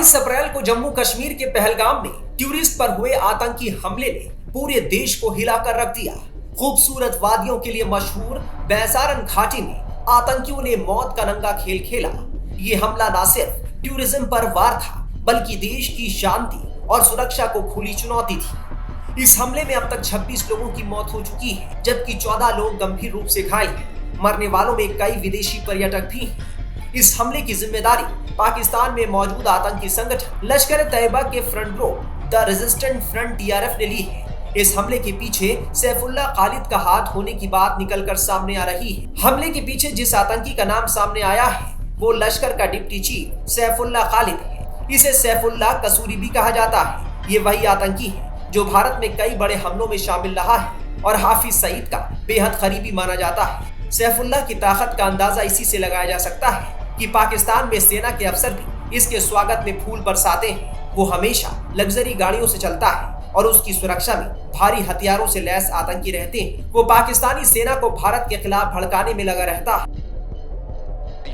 22 अप्रैल को जम्मू कश्मीर के पहलगाम में टूरिस्ट पर हुए आतंकी हमले ने पूरे देश को हिलाकर रख दिया। खूबसूरत वादियों के लिए मशहूर बैसारन घाटी में आतंकियों ने मौत का नंगा खेल खेला। ये हमला न सिर्फ टूरिज्म पर वार था, बल्कि देश की शांति और सुरक्षा को खुली चुनौती थी। इस हमले में अब तक 26 लोगों की मौत हो चुकी है, जबकि 14 लोग गंभीर रूप से घायल हैं। मरने वालों में कई विदेशी पर्यटक भी हैं। इस हमले की जिम्मेदारी पाकिस्तान में मौजूद आतंकी संगठन लश्कर-ए-तैयबा के front group the resistant front TRF ने ली है। इस हमले के पीछे सैफुल्लाह खालिद का हाथ होने की बात निकलकर सामने आ रही है। हमले के पीछे जिस आतंकी का नाम सामने आया है, वो लश्कर का डिप्टी चीफ सैफुल्लाह खालिद है। इसे सैफुल्लाह कसूरी भी कहा जाता है। ये वही आतंकी है जो भारत में कई बड़े हमलों में शामिल रहा है और हाफिज सईद का बेहद करीबी माना जाता है। सैफुल्लाह की ताकत का अंदाजा इसी से लगाया जा सकता है कि पाकिस्तान में सेना के अफसर भी इसके स्वागत में फूल बरसाते हैं। वो हमेशा लग्जरी गाड़ियों से चलता है और उसकी सुरक्षा में भारी हथियारों से लैस आतंकी रहते हैं। वो पाकिस्तानी सेना को भारत के खिलाफ भड़काने में लगा रहता है।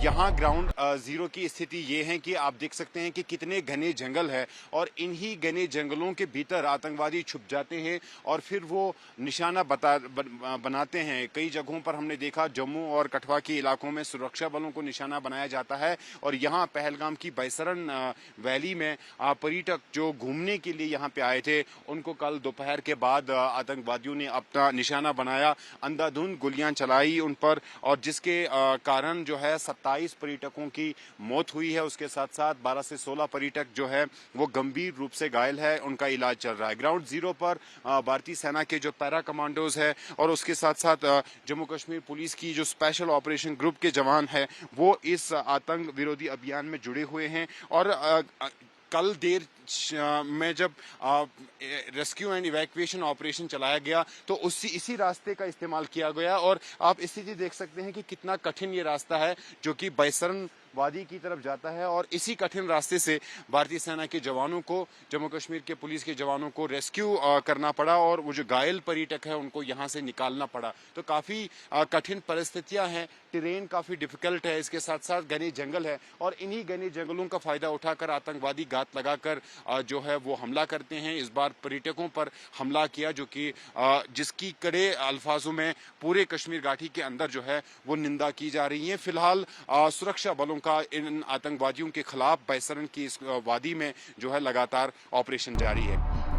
यहाँ ग्राउंड जीरो की स्थिति ये है कि आप देख सकते हैं कि कितने घने जंगल है और इन्हीं घने जंगलों के भीतर आतंकवादी छुप जाते हैं और फिर वो निशाना बनाते हैं। कई जगहों पर हमने देखा जम्मू और कठुआ के इलाकों में सुरक्षा बलों को निशाना बनाया जाता है और यहाँ पहलगाम की बैसरन वैली में पर्यटक जो घूमने के लिए यहाँ पे आए थे, उनको कल दोपहर के बाद आतंकवादियों ने अपना निशाना बनाया, अंधाधुंध गोलियां चलाई उन पर और जिसके कारण जो है 27 पर्यटकों की मौत हुई है। उसके साथ साथ 12 से 16 पर्यटक जो है वो गंभीर रूप से घायल है, उनका इलाज चल रहा है। ग्राउंड जीरो पर भारतीय सेना के जो पैरा कमांडोज है और उसके साथ साथ जम्मू कश्मीर पुलिस की जो स्पेशल ऑपरेशन ग्रुप के जवान है, वो इस आतंक विरोधी अभियान में जुड़े हुए हैं। और कल देर में जब रेस्क्यू एंड इवैक्यूएशन ऑपरेशन चलाया गया तो इसी रास्ते का इस्तेमाल किया गया और आप स्थिति देख सकते हैं कि कितना कठिन ये रास्ता है जो कि बैसरन वादी की तरफ जाता है और इसी कठिन रास्ते से भारतीय सेना के जवानों को, जम्मू कश्मीर के पुलिस के जवानों को रेस्क्यू करना पड़ा और वो जो घायल पर्यटक है उनको यहाँ से निकालना पड़ा। तो काफ़ी कठिन परिस्थितियाँ हैं, टेरेन काफ़ी डिफिकल्ट है, इसके साथ साथ घने जंगल है और इन्हीं घने जंगलों का फ़ायदा उठाकर आतंकवादी घात लगाकर जो है वो हमला करते हैं। इस बार पर्यटकों पर हमला किया जो कि जिसकी कड़े अल्फाजों में पूरे कश्मीर घाटी के अंदर जो है वो निंदा की जा रही है। फिलहाल सुरक्षा बलों का इन आतंकवादियों के खिलाफ बैसरन की इस वादी में जो है लगातार ऑपरेशन जारी है।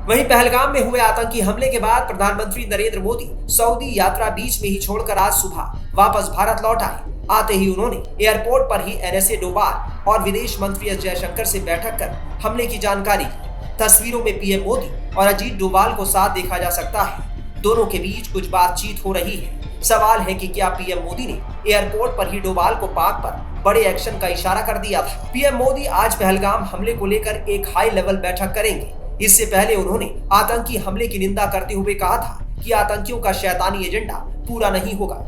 वहीं पहलगाम में हुए आतंकी हमले के बाद प्रधानमंत्री नरेंद्र मोदी सऊदी यात्रा बीच में ही छोड़कर आज सुबह वापस भारत लौट आए। आते ही उन्होंने एयरपोर्ट पर ही NSA डोभाल और विदेश मंत्री एस जयशंकर से बैठक कर हमले की जानकारी दी। तस्वीरों में PM मोदी और अजीत डोभाल को साथ देखा जा सकता है। दोनों के बीच कुछ बातचीत हो रही है। सवाल है कि क्या PM मोदी ने एयरपोर्ट पर ही डोभाल को पाक पर बड़े एक्शन का इशारा कर दिया था। PM मोदी आज पहलगाम हमले को लेकर एक हाई लेवल बैठक करेंगे। इससे पहले उन्होंने आतंकी हमले की निंदा करते हुए कहा था कि आतंकियों का शैतानी एजेंडा पूरा नहीं होगा।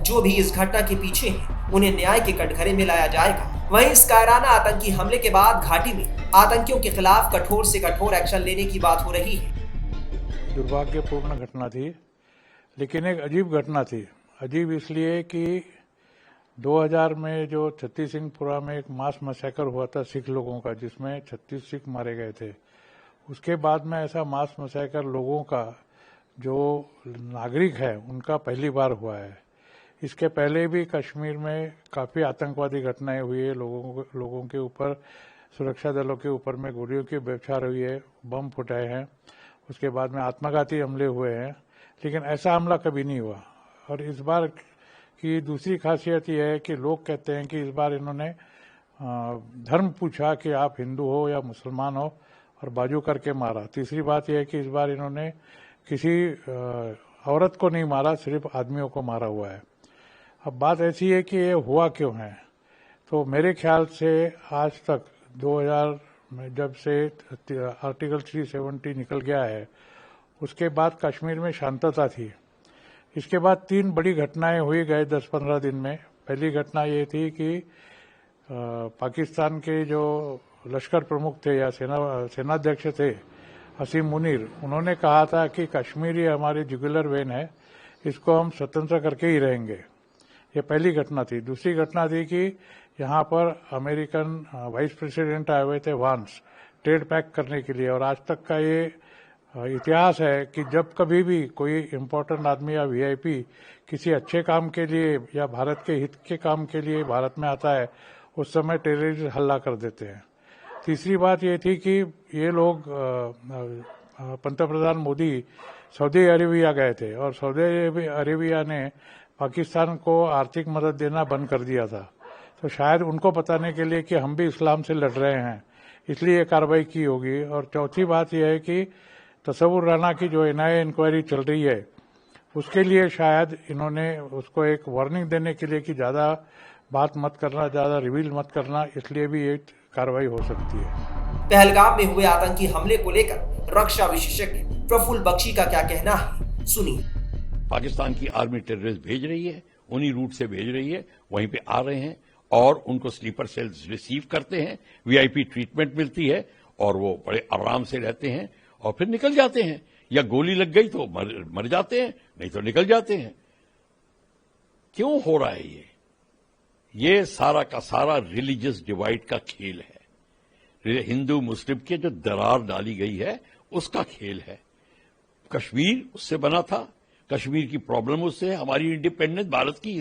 जो भी इस घटना के पीछे है, उन्हें न्याय के कटघरे में लाया जाएगा। वहीं इस कायराना आतंकी हमले के बाद घाटी में आतंकियों के खिलाफ कठोर से कठोर एक्शन लेने की बात हो रही है। दुर्भाग्यपूर्ण घटना थी, लेकिन एक अजीब घटना थी। अजीब इसलिए कि 2000 में जो छत्तीस सिंहपुरा में एक मास मैसेकर हुआ था सिख लोगों का, जिसमें 36 सिख मारे गए थे, उसके बाद में ऐसा मास मैसेकर लोगों का जो नागरिक है उनका पहली बार हुआ है। इसके पहले भी कश्मीर में काफ़ी आतंकवादी घटनाएं हुई है, लोगों के ऊपर, सुरक्षा दलों के ऊपर में गोलियों की बौछार हुई है, बम फुटाए हैं, उसके बाद में आत्मघाती हमले हुए हैं, लेकिन ऐसा हमला कभी नहीं हुआ। और इस बार की दूसरी खासियत यह है कि लोग कहते हैं कि इस बार इन्होंने धर्म पूछा कि आप हिंदू हो या मुसलमान हो और बाजू करके मारा। तीसरी बात यह है कि इस बार इन्होंने किसी औरत को नहीं मारा, सिर्फ आदमियों को मारा हुआ है। अब बात ऐसी है कि ये हुआ क्यों है। तो मेरे ख्याल से आज तक 2000 में जब से आर्टिकल 370 निकल गया है, उसके बाद कश्मीर में शांतता थी। इसके बाद 3 बड़ी घटनाएं हुई गए 10-15 दिन में। पहली घटना ये थी कि पाकिस्तान के जो लश्कर प्रमुख थे या सेनाध्यक्ष थे हसीम मुनीर, उन्होंने कहा था कि कश्मीर ये हमारी जुगुलर वेन है, इसको हम स्वतंत्र करके ही रहेंगे। ये पहली घटना थी। दूसरी घटना थी कि यहाँ पर अमेरिकन वाइस प्रेसिडेंट आए हुए थे वांस ट्रेड पैक करने के लिए, और आज तक का ये इतिहास है कि जब कभी भी कोई इम्पोर्टेंट आदमी या वीआईपी किसी अच्छे काम के लिए या भारत के हित के काम के लिए भारत में आता है, उस समय टेररिस्ट हल्ला कर देते हैं। तीसरी बात ये थी कि ये लोग पंतप्रधान मोदी सऊदी अरेबिया गए थे और सऊदी अरेबिया ने पाकिस्तान को आर्थिक मदद देना बंद कर दिया था, तो शायद उनको बताने के लिए कि हम भी इस्लाम से लड़ रहे हैं, इसलिए कार्रवाई की होगी। और चौथी बात यह है कि तसव्वुर राना की जो एनआईए इंक्वायरी चल रही है उसके लिए शायद इन्होंने उसको एक वार्निंग देने के लिए कि ज़्यादा बात मत करना, ज़्यादा रिवील मत करना, इसलिए भी ये कार्रवाई हो सकती है। पहलगाम में हुए आतंकी हमले को लेकर रक्षा विशेषज्ञ प्रफुल्ल बख्शी का क्या कहना है, सुनिए। पाकिस्तान की आर्मी टेररिस्ट भेज रही है, उन्हीं रूट से भेज रही है, वहीं पे आ रहे हैं और उनको स्लीपर सेल्स रिसीव करते हैं, वीआईपी ट्रीटमेंट मिलती है और वो बड़े आराम से रहते हैं और फिर निकल जाते हैं। या गोली लग गई तो मर जाते हैं, नहीं तो निकल जाते हैं। क्यों हो रहा है ये सारा का सारा रिलीजियस डिवाइड का खेल है, हिंदू मुस्लिम के जो दरार डाली गई है उसका खेल है। कश्मीर उससे बना था, कश्मीर की प्रॉब्लम उससे है, हमारी इंडिपेंडेंस भारत की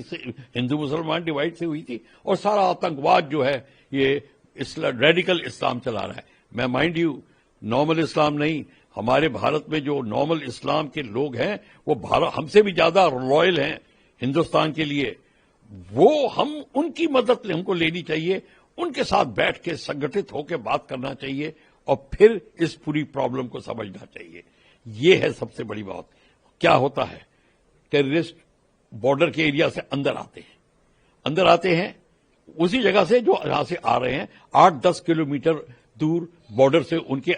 हिंदू मुसलमान डिवाइड से हुई थी, और सारा आतंकवाद जो है ये रेडिकल इस्लाम चला रहा है। मैं माइंड यू नॉर्मल इस्लाम नहीं, हमारे भारत में जो नॉर्मल इस्लाम के लोग हैं वो भारत हमसे भी ज्यादा लॉयल हैं हिंदुस्तान के लिए, वो हम उनकी मदद हमको लेनी चाहिए, उनके साथ बैठ के संगठित होकर बात करना चाहिए और फिर इस पूरी प्रॉब्लम को समझना चाहिए। ये है सबसे बड़ी बात। क्या होता है, टेररिस्ट बॉर्डर के एरिया से अंदर आते हैं उसी जगह से जो यहां से आ रहे हैं, 8-10 किलोमीटर दूर बॉर्डर से उनके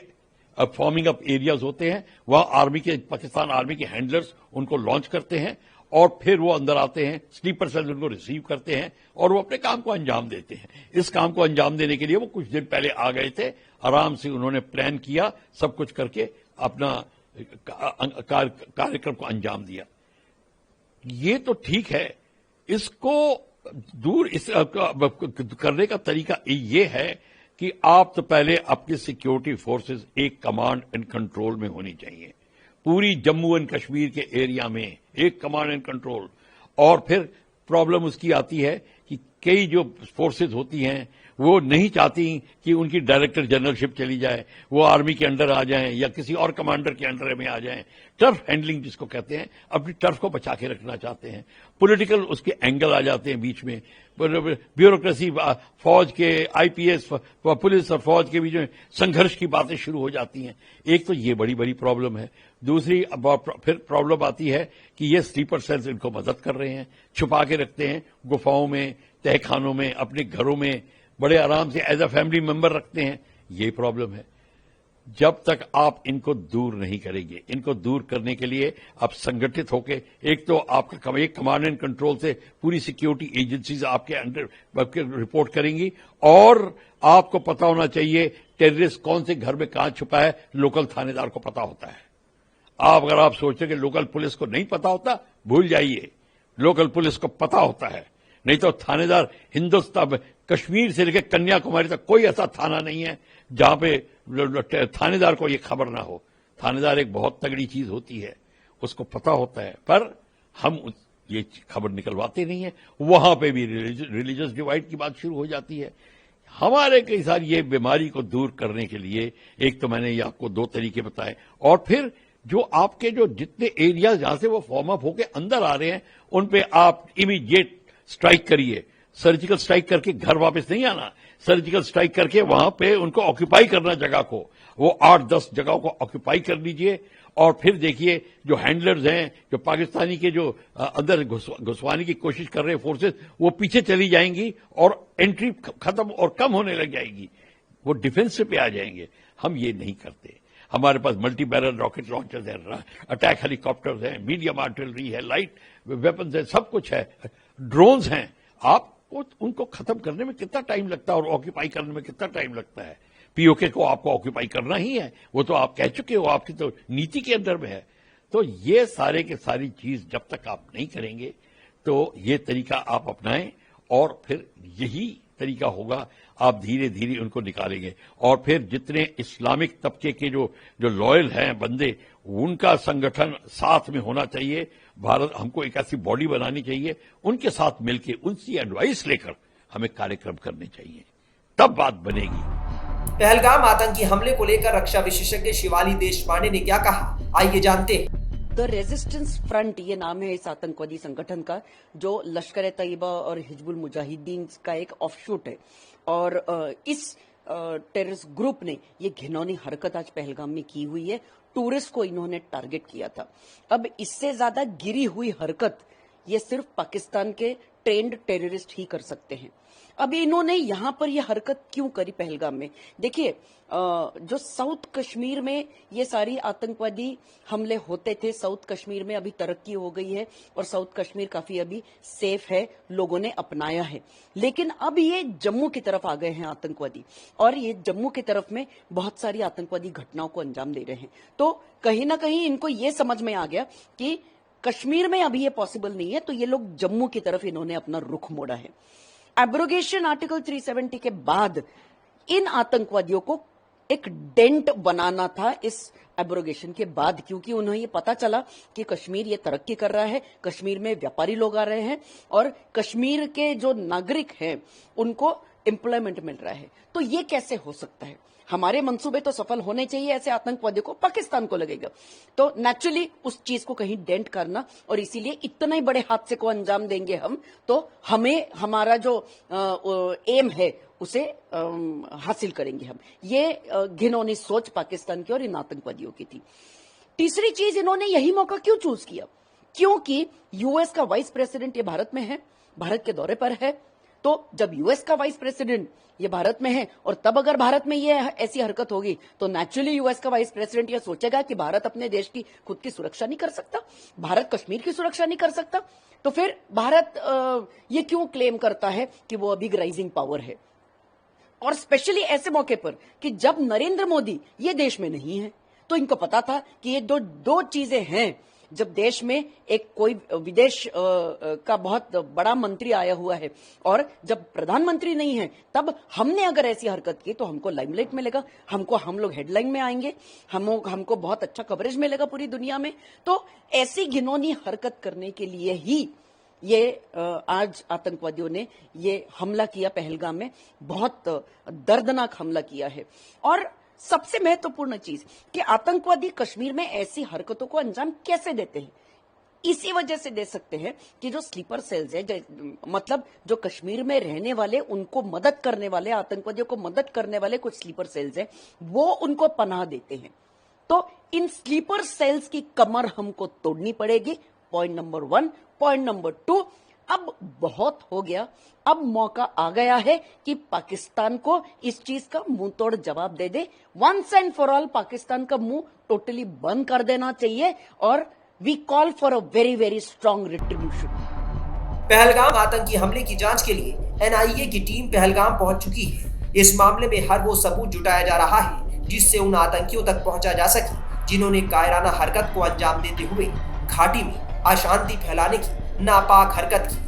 फॉर्मिंग अप एरियाज होते हैं, वहां पाकिस्तान आर्मी के हैंडलर्स उनको लॉन्च करते हैं और फिर वो अंदर आते हैं, स्लीपर सेल उनको रिसीव करते हैं और वो अपने काम को अंजाम देते हैं। इस काम को अंजाम देने के लिए वो कुछ दिन पहले आ गए थे, आराम से उन्होंने प्लान किया, सब कुछ करके अपना कार्यक्रम को अंजाम दिया। ये तो ठीक है, इसको दूर करने का तरीका ये है कि आप तो पहले अपनी सिक्योरिटी फोर्सेस एक कमांड एंड कंट्रोल में होनी चाहिए, पूरी जम्मू एंड कश्मीर के एरिया में एक कमांड एंड कंट्रोल। और फिर प्रॉब्लम उसकी आती है कि कई जो फोर्सेस होती हैं वो नहीं चाहती कि उनकी डायरेक्टर जनरलशिप चली जाए, वो आर्मी के अंडर आ जाएं या किसी और कमांडर के अंडर में आ जाएं। टर्फ हैंडलिंग जिसको कहते हैं, अपनी टर्फ को बचा के रखना चाहते हैं। पॉलिटिकल उसके एंगल आ जाते हैं बीच में, ब्यूरोक्रेसी, फौज के आईपीएस, पुलिस और फौज के बीच में संघर्ष की बातें शुरू हो जाती हैं। एक तो ये बड़ी बड़ी प्रॉब्लम है। दूसरी फिर प्रॉब्लम आती है कि ये स्लीपर सेल्स इनको मदद कर रहे हैं, छुपा के रखते हैं गुफाओं में, तहखानों में, अपने घरों में बड़े आराम से एज अ फैमिली मेंबर रखते हैं। ये प्रॉब्लम है। जब तक आप इनको दूर नहीं करेंगे, इनको दूर करने के लिए आप संगठित होकर, एक तो आपका एक कमांड एंड कंट्रोल से पूरी सिक्योरिटी एजेंसीज आपके अंडर रिपोर्ट करेंगी, और आपको पता होना चाहिए टेररिस्ट कौन से घर में कहां छुपा है, लोकल थानेदार को पता होता है। अगर आप सोचें कि लोकल पुलिस को नहीं पता होता, भूल जाइए, लोकल पुलिस को पता होता है। नहीं तो थानेदार हिंदुस्तान कश्मीर से लेकर कन्याकुमारी तक कोई ऐसा थाना नहीं है जहां पे थानेदार को ये खबर ना हो। थानेदार एक बहुत तगड़ी चीज होती है, उसको पता होता है, पर हम ये खबर निकलवाते नहीं है। वहां पे भी रिलीजियस डिवाइड की बात शुरू हो जाती है। हमारे कई सारी ये बीमारी को दूर करने के लिए एक तो मैंने ये आपको 2 तरीके बताए, और फिर जो आपके जो जितने एरिया जहां से वो फॉर्म अप होके अंदर आ रहे हैं उन पे आप इमीडिएट स्ट्राइक करिए। सर्जिकल स्ट्राइक करके घर वापस नहीं आना, सर्जिकल स्ट्राइक करके वहां पे उनको ऑक्यूपाई करना, जगह को, वो 8-10 जगहों को ऑक्यूपाई कर लीजिए। और फिर देखिए जो हैंडलर्स हैं, जो पाकिस्तानी के जो अंदर घुसवाने की कोशिश कर रहे हैं फोर्सेस, वो पीछे चली जाएंगी और एंट्री खत्म और कम होने लग जाएगी, वो डिफेंसिव पे आ जाएंगे। हम ये नहीं करते। हमारे पास मल्टी बैरल रॉकेट लॉन्चर्स हैं, अटैक हेलीकॉप्टर्स हैं, मीडियम आर्टिलरी है, लाइट वेपन्स है, सब कुछ है, ड्रोन्स हैं। आपको उनको खत्म करने में कितना टाइम लगता है और ऑक्यूपाई करने में कितना टाइम लगता है? पीओके को आपको ऑक्यूपाई करना ही है, वो तो आप कह चुके हो, आपकी तो नीति के अंदर में है। तो ये सारे के सारी चीज जब तक आप नहीं करेंगे तो ये तरीका आप अपनाएं, और फिर यही तरीका होगा, आप धीरे धीरे उनको निकालेंगे। और फिर जितने इस्लामिक तबके के जो लॉयल हैं बंदे, उनका संगठन साथ में होना चाहिए। भारत हमको एक ऐसी बॉडी बनानी चाहिए, उनके साथ मिलकर उनसे एडवाइस लेकर हमें कार्यक्रम करने चाहिए, तब बात बनेगी। पहलगाम आतंकी हमले को लेकर रक्षा विशेषज्ञ शिवाली देशपांडे ने क्या कहा, आइए जानते हैं। द रेजिस्टेंस फ्रंट ये नाम है इस आतंकवादी संगठन का, जो लश्कर तैयबा और हिजबुल मुजाहिदीन का एक ऑफशूट है। और इस टेररिस्ट ग्रुप ने ये घिनौनी हरकत आज पहलगाम में की हुई है। टूरिस्ट को इन्होंने टारगेट किया था। अब इससे ज्यादा गिरी हुई हरकत ये सिर्फ पाकिस्तान के ट्रेंड टेररिस्ट ही कर सकते हैं। अब इन्होंने यहां पर यह हरकत क्यों करी पहलगाम में? देखिए, जो साउथ कश्मीर में ये सारी आतंकवादी हमले होते थे, साउथ कश्मीर में अभी तरक्की हो गई है और साउथ कश्मीर काफी अभी सेफ है, लोगों ने अपनाया है। लेकिन अब ये जम्मू की तरफ आ गए हैं आतंकवादी, और ये जम्मू की तरफ में बहुत सारी आतंकवादी घटनाओं को अंजाम दे रहे हैं। तो कहीं ना कहीं इनको ये समझ में आ गया कि कश्मीर में अभी ये पॉसिबल नहीं है, तो ये लोग जम्मू की तरफ इन्होंने अपना रुख मोड़ा है। एब्रोगेशन आर्टिकल 370 के बाद इन आतंकवादियों को एक डेंट बनाना था इस एब्रोगेशन के बाद, क्योंकि उन्हें ये पता चला कि कश्मीर ये तरक्की कर रहा है, कश्मीर में व्यापारी लोग आ रहे हैं और कश्मीर के जो नागरिक हैं उनको एम्प्लॉयमेंट मिल रहा है। तो ये कैसे हो सकता है? हमारे मंसूबे तो सफल होने चाहिए, ऐसे आतंकवादियों को पाकिस्तान को लगेगा। तो नेचुरली उस चीज को कहीं डेंट करना, और इसीलिए इतने ही बड़े हादसे को अंजाम देंगे हम, तो हमें हमारा जो एम है उसे हासिल करेंगे हम। ये घिनौनी सोच पाकिस्तान की और इन आतंकवादियों की थी। तीसरी चीज, इन्होंने यही मौका क्यों चूज किया? क्योंकि यूएस का वाइस प्रेसिडेंट ये भारत में है, भारत के दौरे पर है। तो जब यूएस का वाइस प्रेसिडेंट ये भारत में है, और तब अगर भारत में ये ऐसी हरकत होगी, तो नेचुरली यूएस का वाइस प्रेसिडेंट ये सोचेगा कि भारत अपने देश की खुद की सुरक्षा नहीं कर सकता, भारत कश्मीर की सुरक्षा नहीं कर सकता। तो फिर भारत ये क्यों क्लेम करता है कि वो अभी राइजिंग पावर है? और स्पेशली ऐसे मौके पर कि जब नरेंद्र मोदी ये देश में नहीं है। तो इनको पता था कि ये दो चीजें हैं। जब देश में एक कोई विदेश का बहुत बड़ा मंत्री आया हुआ है और जब प्रधानमंत्री नहीं है, तब हमने अगर ऐसी हरकत की तो हमको लाइमलाइट मिलेगा, हम लोग हेडलाइन में आएंगे, हमको बहुत अच्छा कवरेज मिलेगा पूरी दुनिया में। तो ऐसी घिनौनी हरकत करने के लिए ही ये आज आतंकवादियों ने ये हमला किया पहलगाम में, बहुत दर्दनाक हमला किया है। और सबसे महत्वपूर्ण चीज कि आतंकवादी कश्मीर में ऐसी हरकतों को अंजाम कैसे देते हैं? इसी वजह से दे सकते हैं कि जो स्लीपर सेल्स है, मतलब जो कश्मीर में रहने वाले, उनको मदद करने वाले, आतंकवादियों को मदद करने वाले कुछ स्लीपर सेल्स हैं, वो उनको पनाह देते हैं। तो इन स्लीपर सेल्स की कमर हमको तोड़नी पड़ेगी, पॉइंट नंबर 1। पॉइंट नंबर 2, अब बहुत हो गया, अब मौका आ गया है कि पाकिस्तान को इस चीज का मुंह तोड़ जवाब दे दे। Once and for all Pakistan का मुंह टोटली बंद कर देना चाहिए, और we call for a very very strong retribution. Pahalgam आतंकी हमले की जांच के लिए एनआईए की टीम पहलगाम पहुंच चुकी है। इस मामले में हर वो सबूत जुटाया जा रहा है जिससे उन आतंकियों तक पहुंचा जा सके जिन्होंने कायराना हरकत को अंजाम देते हुए घाटी में अशांति फैलाने की नापाक हरकत की।